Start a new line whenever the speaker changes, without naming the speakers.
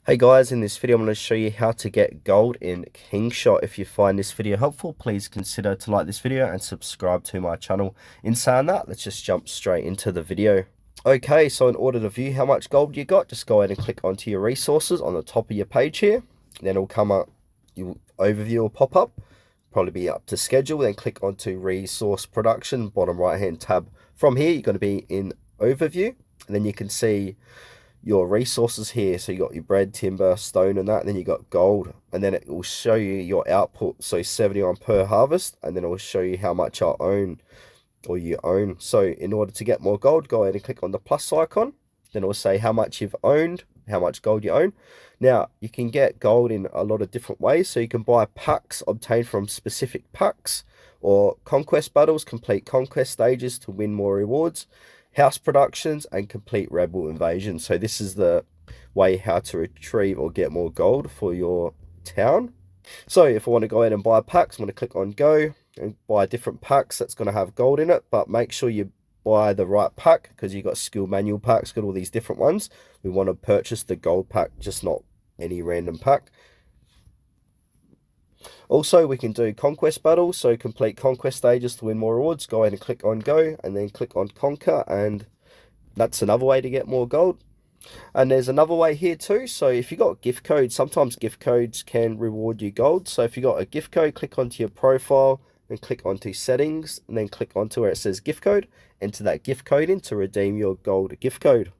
Hey guys, in this video I'm going to show you how to get gold in Kingshot. If you find this video helpful, please consider to like this video and subscribe to my channel. In saying that, let's just jump straight into the video. Okay, so in order to view how much gold you got, just go ahead and click onto your resources on the top of your page here. Then it'll come up, your overview will pop up, probably be up to schedule. Then click onto resource production, bottom right hand tab. From here, you're going to be in overview, and then you can see your resources here. So you got your bread, timber, stone, and that, and then you got gold, and then it will show you your output. So 71 per harvest, and then it will show you how much I own or you own. So in order to get more gold, go ahead and click on the plus icon. Then it will say how much you've owned, how much gold you own. Now you can get gold in a lot of different ways. So you can buy packs obtained from specific packs, or conquest battles, complete conquest stages to win more rewards, house productions, and complete rebel invasion. So this is the way how to retrieve or get more gold for your town. So if I want to go ahead and buy packs, I'm going to click on go and buy different packs that's going to have gold in it, but make sure you buy the right pack, because you got skill manual packs, got all these different ones. We want to purchase the gold pack, just not any random pack. Also, we can do conquest battles, so complete conquest stages to win more rewards. Go ahead and click on go, and then click on conquer, and that's another way to get more gold. And there's another way here too. So if you got gift codes, sometimes gift codes can reward you gold. So if you got a gift code, click onto your profile and click onto settings, and then click onto where it says gift code. Enter that gift code in to redeem your gold gift code.